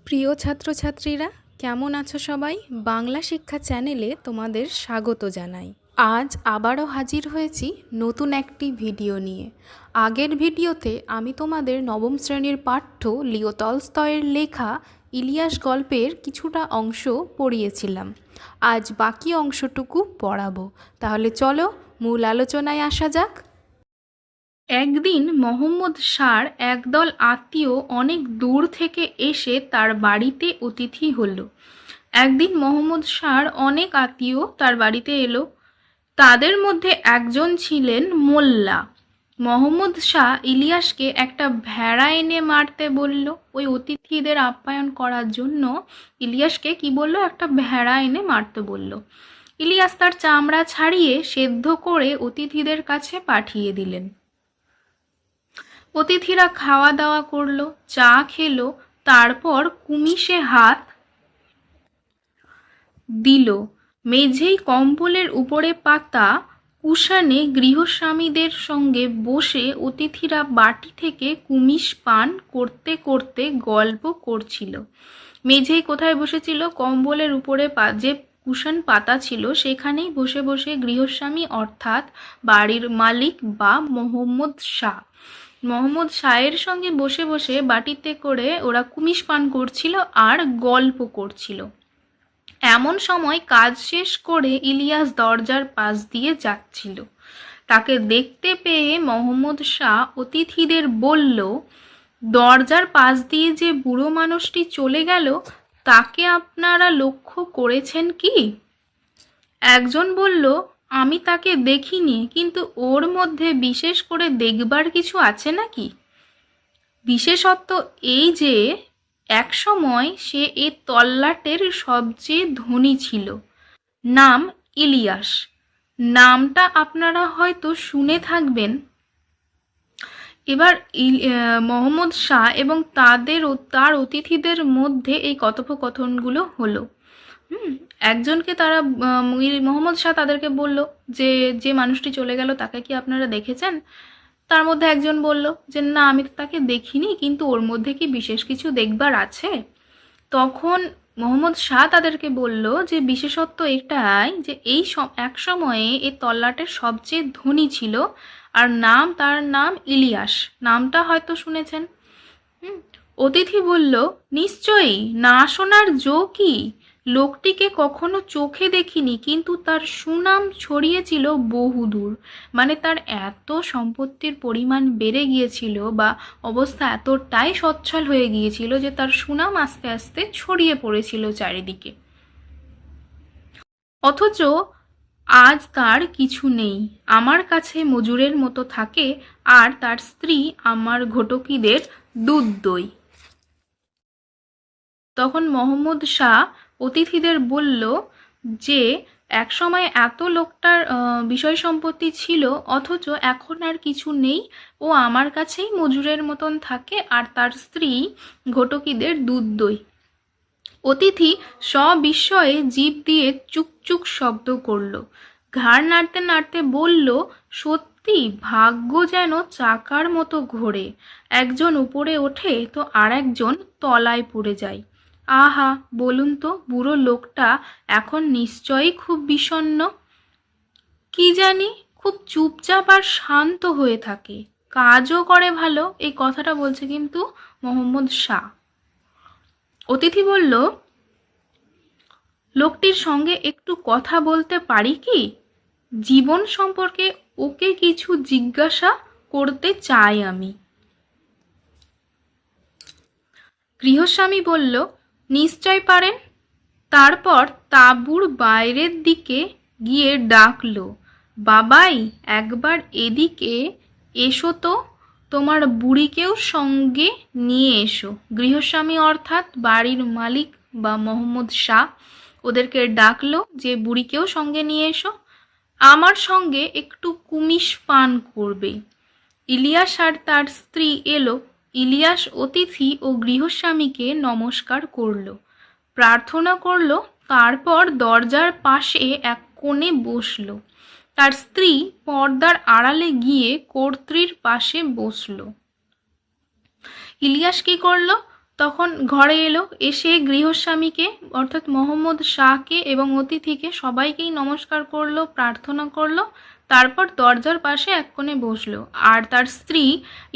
প্রিয় ছাত্রছাত্রীরা, কেমন আছো সবাই? বাংলা শিক্ষা চ্যানেলে তোমাদের স্বাগত জানাই। আজ আবারও হাজির হয়েছি নতুন একটি ভিডিও নিয়ে। আগের ভিডিওতে আমি তোমাদের নবম শ্রেণীর পাঠ্য লিও টলস্টয়ের লেখা ইলিয়াস গল্পের কিছুটা অংশ পড়িয়েছিলাম। আজ বাকি অংশটুকু পড়াবো। তাহলে চলো মূল আলোচনায় আসা যাক। একদিন মহম্মদ শাহর একদল আত্মীয় অনেক দূর থেকে এসে তার বাড়িতে অতিথি হলো। একদিন মহম্মদ শাহর অনেক আত্মীয় তার বাড়িতে এলো। তাদের মধ্যে একজন ছিলেন মোল্লা। মহম্মদ শাহ ইলিয়াসকে একটা ভেড়া এনে মারতে বলল। ওই অতিথিদের আপ্যায়ন করার জন্য ইলিয়াসকে কি বলল? একটা ভেড়া এনে মারতে বলল। ইলিয়াস তার চামড়া ছাড়িয়ে সেদ্ধ করে অতিথিদের কাছে পাঠিয়ে দিলেন। অতিথিরা খাওয়া দাওয়া করলো, চা খেলো, তারপর কুমিশে হাত দিল। মেঝেই কম্বলের উপরে পাতা কুশানে গৃহস্বামীদের সঙ্গে বসে অতিথিরা বাটি থেকে কুমিশ পান করতে করতে গল্প করছিল। মেঝেই কোথায় বসেছিল? কম্বলের উপরে যে কুশন পাতা ছিল সেখানেই বসে বসে গৃহস্বামী অর্থাৎ বাড়ির মালিক বা মোহাম্মদ শাহের সঙ্গে বসে বসে বাটিতে করে ওরা কুমিশ পান করছিল আর গল্প করছিল। এমন সময় কাজ শেষ করে ইলিয়াস দরজার পাশ দিয়ে যাচ্ছিল। তাকে দেখতে পেয়ে মোহাম্মদ শাহ অতিথিদের বলল, দরজার পাশ দিয়ে যে বুড়ো মানুষটি চলে গেল তাকে আপনারা লক্ষ্য করেছেন কি? একজন বলল, আমি তাকে দেখিনি, কিন্তু ওর মধ্যে বিশেষ করে দেখবার কিছু আছে নাকি? বিশেষত্ব এই যে একসময় সে এ তল্লাটের সবচেয়ে ধনী ছিল। নাম ইলিয়াস। নামটা আপনারা হয়তো শুনে থাকবেন। এবার মোহাম্মদ শাহ এবং তার অতিথিদের মধ্যে এই কথোপকথনগুলো হলো। একজনকে তারা মোহাম্মদ শাহ তাদেরকে বলল যে যে মানুষটি চলে গেল তাকে কি আপনারা দেখেছেন? তার মধ্যে একজন বলল যে না, আমি তো তাকে দেখিনি, কিন্তু ওর মধ্যে কি বিশেষ কিছু দেখবার আছে? তখন মোহাম্মদ শাহ তাদেরকে বলল যে বিশেষত্ব এটাই যে এক সময়ে এই তল্লাটের সবচেয়ে ধনী ছিল, আর তার নাম ইলিয়াস। নামটা হয়তো শুনেছেন। অতিথি বলল, নিশ্চয়ই, না শোনার জো কি? লোকটিকে কখনো চোখে দেখিনি, কিন্তু তার সুনাম ছড়িয়েছিল বহুদূর। মানে তার এত সম্পত্তির পরিমাণ বেড়ে গিয়েছিল বা অবস্থা এতটাই সচ্ছল হয়ে গিয়েছিল যে তার সুনাম আস্তে আস্তে ছড়িয়ে পড়েছিল চারিদিকে। অথচ আজ তার কিছু নেই। আমার কাছে মজুরের মতো থাকে, আর তার স্ত্রী আমার ঘটকিদের দুধ দই। তখন মোহাম্মদ শাহ অতিথিদের বলল যে একসময় এত লোকটার বিষয় সম্পত্তি ছিল, অথচ এখন আর কিছু নেই। ও আমার কাছেই মজুরের মতন থাকে, আর তার স্ত্রী ঘটকিদের দুধ দই। অতিথি সবিস্ময়ে জিভ দিয়ে চুকচুক শব্দ করল। ঘাড় নাড়তে নাড়তে বলল, সত্যি, ভাগ্য যেন চাকার মতো ঘোরে। একজন উপরে ওঠে তো আর একজন তলায় পড়ে যায়। আহা, বলুন তো, বুড়ো লোকটা এখন নিশ্চয়ই খুব বিষণ্ণ। কি জানি, খুব চুপচাপ আর শান্ত হয়ে থাকে। কাজও করে ভালো। এই কথাটা বলছে কিন্তু মোহাম্মদ শাহ। অতিথি বলল, লোকটির সঙ্গে একটু কথা বলতে পারি কি? জীবন সম্পর্কে ওকে কিছু জিজ্ঞাসা করতে চাই আমি। গৃহস্বামী বলল, নিশ্চয় পারেন। তারপর তাঁবুর বাইরের দিকে গিয়ে ডাকল, বাবাই, একবার এদিকে এসো তো, তোমার বুড়িকেও সঙ্গে নিয়ে এসো। গৃহস্বামী অর্থাৎ বাড়ির মালিক বা মোহাম্মদ শাহ ওদেরকে ডাকলো যে বুড়িকেও সঙ্গে নিয়ে এসো, আমার সঙ্গে একটু কুমিশ পান করবে। ইলিয়াস আর তার স্ত্রী এলো। ইলিয়াস অতিথি ও গৃহস্বামীকে নমস্কার করল, প্রার্থনা করল, তারপর দরজার পাশে এক কোণে বসল। তার স্ত্রী পর্দার আড়ালে গিয়ে কর্ত্রীর পাশে বসল। ইলিয়াস কি করল? তখন ঘরে এলো, এসে গৃহস্বামীকে অর্থাৎ মোহাম্মদ শাহকে এবং অতিথিকে সবাইকেই নমস্কার করলো, প্রার্থনা করলো। তারপর দরজার পাশে এক কোণে বসলো। আর তার স্ত্রী,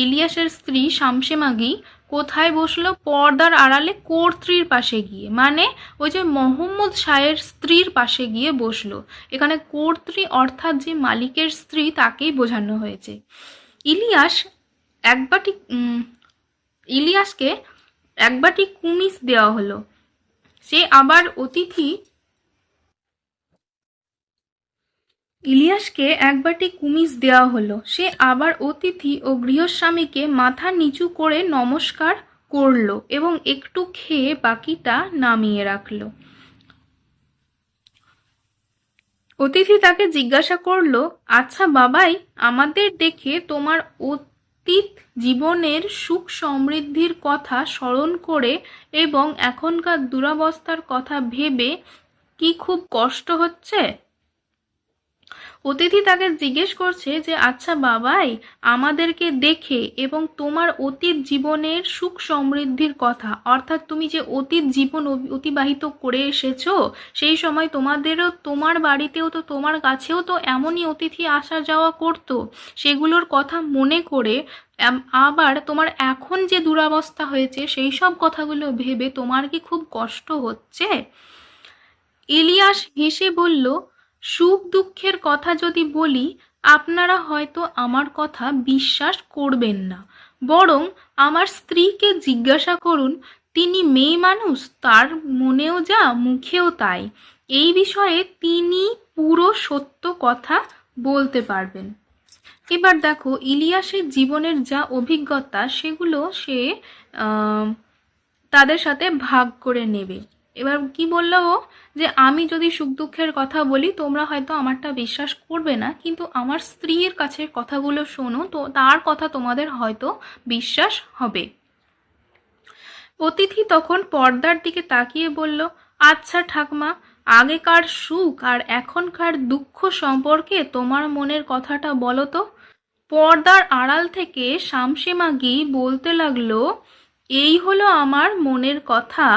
ইলিয়াসের স্ত্রী শামসে মাগি কোথায় বসলো? পর্দার আড়ালে কর্ত্রীর পাশে গিয়ে, মানে ওই যে মোহাম্মদ শাহের স্ত্রীর পাশে গিয়ে বসলো। এখানে কর্ত্রী অর্থাৎ যে মালিকের স্ত্রী তাকেই বোঝানো হয়েছে। ইলিয়াস এক বাটি ইলিয়াসকে এক বাটি কুমিস দেওয়া হলো। সে আবার অতিথি ইলিয়াসকে এক বাটি কুমিস দেওয়া হলো। সে আবার অতিথি ও গৃহস্বামীকে মাথা নিচু করে নমস্কার করলো এবং একটু খেয়ে বাকিটা নামিয়ে রাখলো। অতিথি তাকে জিজ্ঞাসা করলো, আচ্ছা বাবাই, আমাদের দেখে তোমার অতীত জীবনের সুখ সমৃদ্ধির কথা স্মরণ করে এবং এখনকার দুরবস্থার কথা ভেবে কি খুব কষ্ট হচ্ছে? অতিথি তাকে জিজ্ঞেস করছে যে আচ্ছা বাবাই, আমাদেরকে দেখে এবং তোমার অতীত জীবনের সুখ সমৃদ্ধির কথা, অর্থাৎ তুমি যে অতীত জীবন অতিবাহিত করে এসেছো, সেই সময় তোমাদেরও, তোমার বাড়িতেও তো, তোমার কাছেও তো এমনই অতিথি আসা যাওয়া করতো, সেগুলোর কথা মনে করে আবার তোমার এখন যে দুরবস্থা হয়েছে সেই সব কথাগুলো ভেবে তোমার কি খুব কষ্ট হচ্ছে? ইলিয়াস হেসে বলল, সুখ দুঃখের কথা যদি বলি আপনারা হয়তো আমার কথা বিশ্বাস করবেন না, বরং আমার স্ত্রীকে জিজ্ঞাসা করুন। তিনি মেয়ে মানুষ, তার মনেও যা মুখেও তাই। এই বিষয়ে তিনি পুরো সত্য কথা বলতে পারবেন। এবার দেখো ইলিয়াসের জীবনের যা অভিজ্ঞতা সেগুলো সে তাদের সাথে ভাগ করে নেবে। এবার কি বললো ও, যে আমি যদি সুখ দুঃখের কথা বলি তোমরা হয়তো আমারটা বিশ্বাস করবে না, কিন্তু আমার স্ত্রীর কাছে কথাগুলো শোনো, তো তার কথা তোমাদের হয়তো বিশ্বাস হবে। অতিথি তখন পর্দার দিকে তাকিয়ে বলল, আচ্ছা ঠাকমা, আগেকার সুখ আর এখনকার দুঃখ সম্পর্কে তোমার মনের কথাটা বলো তো। পর্দার আড়াল থেকে শামসে মাগি বলতে লাগলো, এই হলো আমার মনের কথা।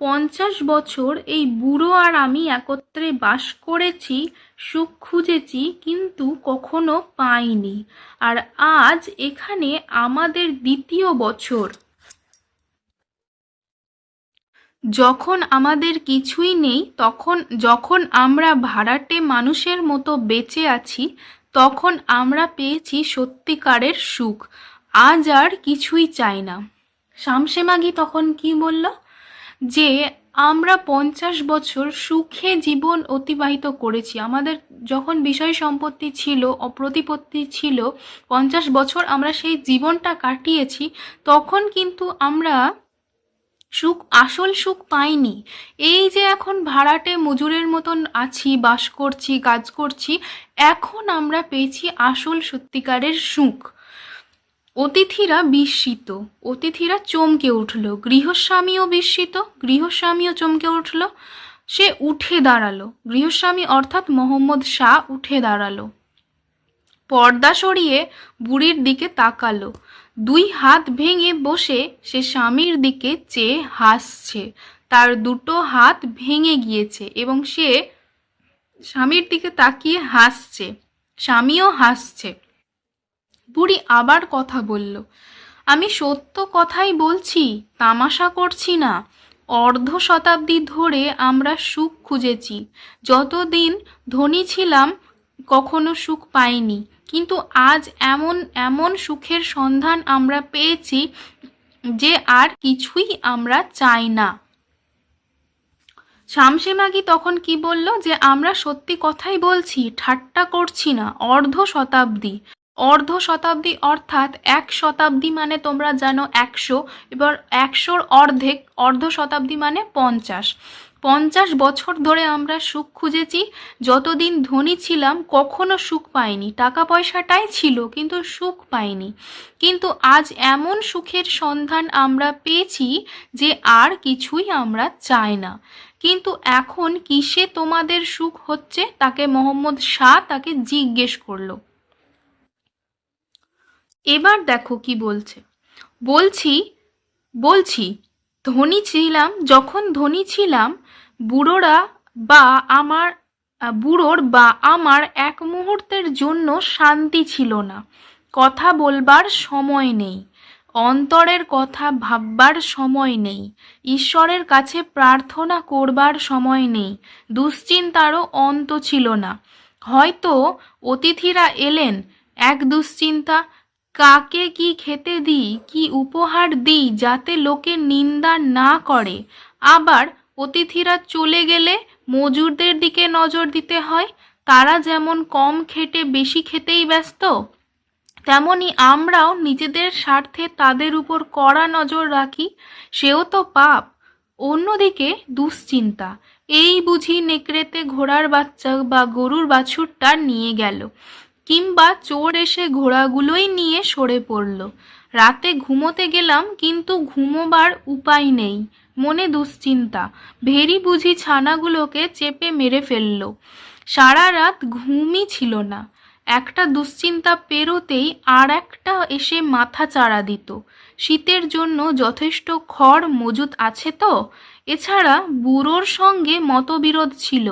50 বছর এই বুড়ো আর আমি একত্রে বাস করেছি, সুখ খুঁজেছি কিন্তু কখনো পাইনি। আর আজ এখানে আমাদের দ্বিতীয় বছর। যখন আমাদের কিছুই নেই, যখন আমরা ভাড়াটে মানুষের মতো বেঁচে আছি, তখন আমরা পেয়েছি সত্যিকারের সুখ। আজ আর কিছুই চাই না। শামসে মাগি তখন কি বলল, যে আমরা 50 বছর সুখে জীবন অতিবাহিত করেছি, আমাদের যখন বিষয় সম্পত্তি ছিল, অপ্রতিপত্তি ছিল, 50 বছর আমরা সেই জীবনটা কাটিয়েছি, তখন কিন্তু আমরা সুখ, আসল সুখ পাইনি। এই যে এখন ভাড়াটে মজুরের মতন আছি, বাস করছি, কাজ করছি, এখন আমরা পেয়েছি আসল সত্যিকারের সুখ। অতিথিরা বিস্মিত, অতিথিরা চমকে উঠল, গৃহস্বামীও বিস্মিত, গৃহস্বামীও চমকে উঠল। সে উঠে দাঁড়ালো, গৃহস্বামী অর্থাৎ মোহাম্মদ শাহ উঠে দাঁড়ালো, পর্দা সরিয়ে বুড়ির দিকে তাকালো। 2 হাত ভেঙে বসে সে স্বামীর দিকে চেয়ে হাসছে। তার 2টো হাত ভেঙে গিয়েছে এবং সে স্বামীর দিকে তাকিয়ে হাসছে, স্বামীও হাসছে। বুড়ি আবার কথা বলল, আমি সত্য কথাই বলছি, তামাশা করছি না। অর্ধ শতাব্দী ধরে আমরা সুখ খুঁজেছি। যতদিন ধনী ছিলাম কখনো সুখ পাইনি, কিন্তু আজ এমন এমন সুখের সন্ধান আমরা পেয়েছি যে আর কিছুই আমরা চাই না। শামসে মাগি তখন কি বলল, যে আমরা সত্যি কথাই বলছি, ঠাট্টা করছি না। অর্ধ শতাব্দী অর্থাৎ 1 শতাব্দী মানে তোমরা জানো 100, এবার 100-র অর্ধেক, অর্ধ শতাব্দী মানে 50। 50 বছর ধরে আমরা সুখ খুঁজেছি। যতদিন ধনী ছিলাম কখনো সুখ পাইনি, টাকা পয়সাটাই ছিল কিন্তু সুখ পাইনি, কিন্তু আজ এমন সুখের সন্ধান আমরা পেয়েছি যে আর কিছুই আমরা চাই না। কিন্তু এখন কিসে তোমাদের সুখ হচ্ছে? তাকে মোহাম্মদ শাহ তাকে জিজ্ঞেস করলো। এবার দেখো কি বলছে, বলছি বলছি যখন ধনী ছিলাম, বুড়োরা বা আমার বুড়োর বা আমার এক মুহূর্তের জন্য শান্তি ছিল না। কথা বলবার সময় নেই, অন্তরের কথা ভাববার সময় নেই, ঈশ্বরের কাছে প্রার্থনা করবার সময় নেই, দুশ্চিন্তারও অন্ত ছিল না। হয়তো অতিথিরা এলেন, এক দুশ্চিন্তা, কাকে কি খেতে দিই, কি উপহার দিই যাতে লোকে নিন্দা না করে। আবার অতিথিরা চলে গেলে মজুরদের দিকে নজর দিতে হয়, তারা যেমন কম খেটে বেশি খেতেই ব্যস্ত, তেমনি আমরাও নিজেদের স্বার্থে তাদের উপর কড়া নজর রাখি, সেও তো পাপ। অন্যদিকে দুশ্চিন্তা, এই বুঝি নেকড়েতে ঘোড়ার বাচ্চা বা গরুর বাছুরটা নিয়ে গেল, কিংবা চোর এসে ঘোড়াগুলোই নিয়ে সরে পড়ল। রাতে ঘুমোতে গেলাম, কিন্তু ঘুমোবার উপায় নেই, মনে দুশ্চিন্তা, ভেরি বুঝি ছানাগুলোকে চেপে মেরে ফেলল। সারা রাত ঘুমই ছিল না। একটা দুশ্চিন্তা পেরোতেই আর একটা এসে মাথা চাড়া দিত। শীতের জন্য যথেষ্ট খড় মজুত আছে তো? এছাড়া বুড়োর সঙ্গে মতবিরোধ ছিল।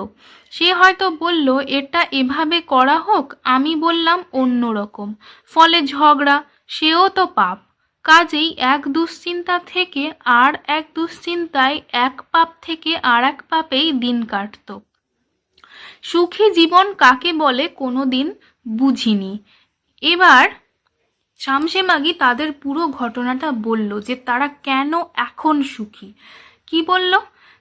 সে হয়তো বলল এটা এভাবে করা হোক, আমি বললাম অন্য রকম, ফলে ঝগড়া, সেও তো পাপ। কাজেই এক দুশ্চিন্তা থেকে আর এক দুশ্চিন্তায়, এক পাপ থেকে আর এক পাপেই দিন কাটত। সুখী জীবন কাকে বলে কোনোদিন বুঝিনি। এবার শামসে মাগি তাদের পুরো ঘটনাটা বলল, যে তারা কেন এখন সুখী। কি বলল?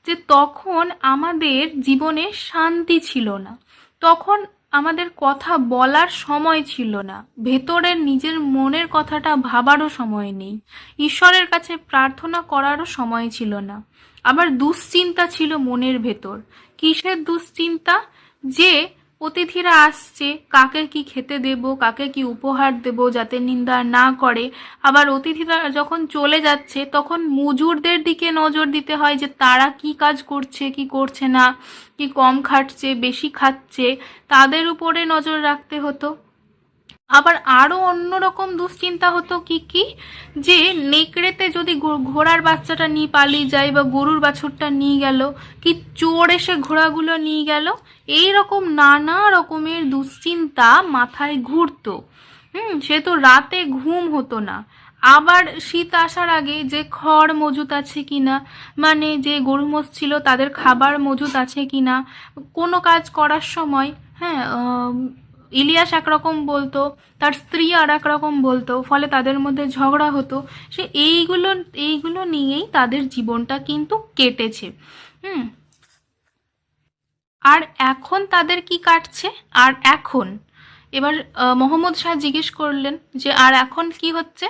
যে তখন আমাদের জীবনে শান্তি ছিল না, তখন আমাদের কথা বলার সময় ছিল না, ভেতরের নিজের মনের কথাটা ভাবারও সময় নেই, ঈশ্বরের কাছে প্রার্থনা করারও সময় ছিল না। আবার দুশ্চিন্তা ছিল মনের ভেতর। কিসের দুশ্চিন্তা? যে অতিথিরা আসছে, কাকে কি খেতে দেব, কাকে কি উপহার দেব যাতে নিন্দা না করে। আবার অতিথিরা যখন চলে যাচ্ছে, তখন মজুরদের দিকে নজর দিতে হয়, যে তারা কি কাজ করছে কি করছে না, কি কম খাটছে বেশি খাচ্ছে, তাদের উপরে নজর রাখতে হতো। আবার আরো অন্যরকম দুশ্চিন্তা হতো, কি কি, যে নেকড়েতে যদি ঘোড়ার বাচ্চাটা নিয়ে পালিয়ে যায়, বা গরুর বাছুরটা নিয়ে গেল, কি চোর এসে ঘোড়াগুলো নিয়ে গেল, এই রকম নানা রকমের দুশ্চিন্তা মাথায় ঘুরতো। সে তো রাতে ঘুম হতো না। আবার শীত আসার আগে যে খড় মজুত আছে কিনা, মানে যে গরু মোষ ছিল তাদের খাবার মজুত আছে কিনা, কোনো কাজ করার সময়, হ্যাঁ, ইলিয়াস একরকম বলতো, তার স্ত্রী আর এক রকম বলতো, ফলে তাদের মধ্যে ঝগড়া হতো। সে এইগুলো নিয়েই তাদের জীবনটা কিন্তু কেটেছে। আর এখন তাদের কি কাটছে? আর এখন এবার মোহাম্মদ শাহ জিজ্ঞেস করলেন, যে আর এখন কি হচ্ছে?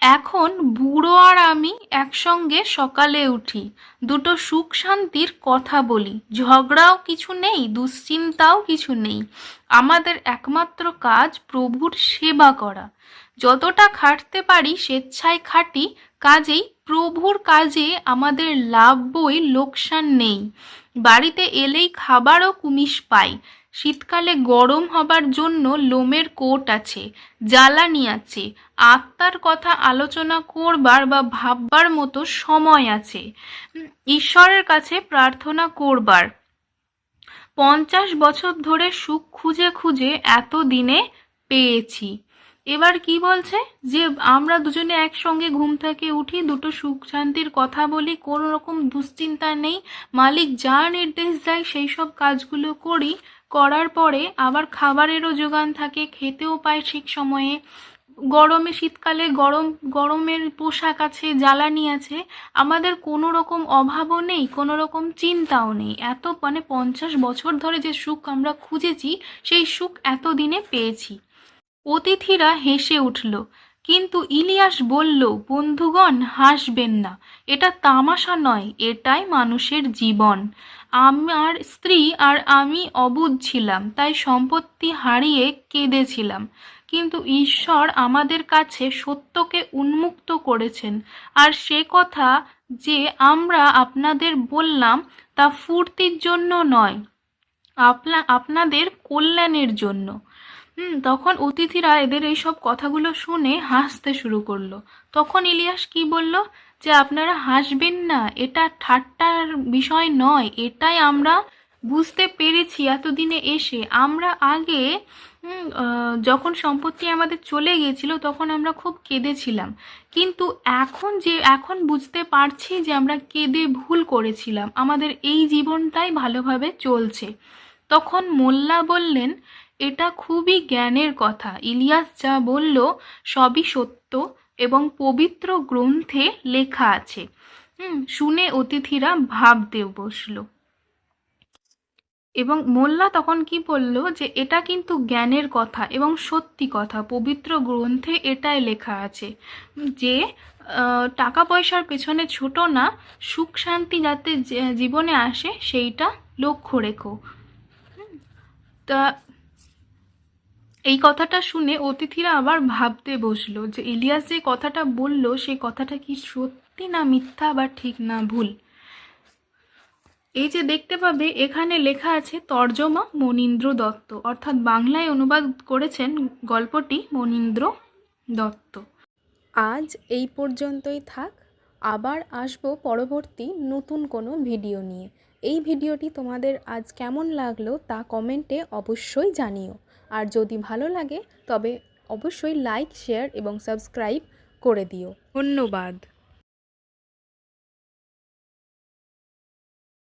এখন বুড়ো আর আমি একসঙ্গে সকালে উঠি, দুটো সুখ শান্তির কথা বলি, ঝগড়াও কিছু নেই, দুশ্চিন্তাও কিছু নেই। আমাদের একমাত্র কাজ প্রভুর সেবা করা। যতটা খাটতে পারি স্বেচ্ছায় খাটি, কাজেই প্রভুর কাজে আমাদের লাভ বই লোকসান নেই। বাড়িতে এলেই খাবার ও কুমিশ পাই। শীতকালে গরম হবার জন্য লোমের কোট আছে, জ্বালানি আছে, আত্মার কথা আলোচনা করবার বা ভাববার মতো সময় আছে, ঈশ্বরের কাছে প্রার্থনা করবার। 50 বছর ধরে সুখ খুঁজে খুঁজে এত দিনে পেয়েছি। এবার কি বলছে? যে আমরা দুজনে একসঙ্গে ঘুম থেকে উঠি, দুটো সুখ শান্তির কথা বলি, কোনো রকম দুশ্চিন্তা নেই, মালিক যা নির্দেশ দেয় সেই সব কাজগুলো করি, করার পরে আবার খাবারেরও যোগান থাকে, খেতেও পাই ঠিক সময়ে, গরমে শীতকালে গরমের পোশাক আছে, জ্বালানি আছে, আমাদের কোনো রকম অভাবও নেই, কোনো রকম চিন্তাও নেই। এত 50 বছর ধরে যে সুখ আমরা খুঁজেছি, সেই সুখ এতদিনে পেয়েছি। অতিথিরা হেসে উঠল, কিন্তু ইলিয়াস বলল, বন্ধুগণ হাসবেন না, এটা তামাশা নয়, এটাই মানুষের জীবন। আমার স্ত্রী আর আমি অবুঝ ছিলাম, তাই সম্পত্তি হারিয়ে কেঁদেছিলাম, কিন্তু ঈশ্বর আমাদের কাছে সত্যকে উন্মুক্ত করেছেন। আর সে কথা যে আমরা আপনাদের বললাম, তা ফুর্তির জন্য নয়, আপনাদের কল্যাণের জন্য। তখন অতিথিরা এদের এইসব কথাগুলো শুনে হাসতে শুরু করলো। তখন ইলিয়াস কি বলল? যে আপনারা হাসবেন না, এটা ঠাট্টার বিষয় নয়। এটাই আমরা বুঝতে পেরেছি এতদিনে এসে। আমরা আগে যখন সম্পত্তি আমাদের চলে গিয়েছিল তখন আমরা খুব কেঁদেছিলাম, কিন্তু এখন বুঝতে পারছি যে আমরা কেঁদে ভুল করেছিলাম, আমাদের এই জীবনটাই ভালোভাবে চলছে। তখন মোল্লা বললেন, এটা খুবই জ্ঞানের কথা, ইলিয়াস যা বলল সবই সত্য এবং পবিত্র গ্রন্থে লেখা আছে। শুনে অতিথিরা ভাবতে বসলো এবং মোল্লা তখন কি বলল যে এটা কিন্তু জ্ঞানের কথা এবং সত্যি কথা, পবিত্র গ্রন্থে এটাই লেখা আছে যে টাকা পয়সার পেছনে ছোটো না, সুখ শান্তি যাতে জীবনে আসে সেইটা লক্ষ্য রেখো। তা এই কথাটা শুনে অতিথিরা আবার ভাবতে বসলো যে ইলিয়াস যে কথাটা বলল সেই কথাটা কি সত্যি না মিথ্যা, বা ঠিক না ভুল। এই যে দেখতে পাবে এখানে লেখা আছে তর্জমা মনীন্দ্র দত্ত, অর্থাৎ বাংলায় অনুবাদ করেছেন গল্পটি মনীন্দ্র দত্ত। আজ এই পর্যন্তই থাক, আবার আসবো পরবর্তী নতুন কোনো ভিডিও নিয়ে। এই ভিডিওটি তোমাদের আজ কেমন লাগলো তা কমেন্টে অবশ্যই জানিও, আর যদি ভালো লাগে তবে অবশ্যই লাইক, শেয়ার এবং সাবস্ক্রাইব করে দিও। ধন্যবাদ।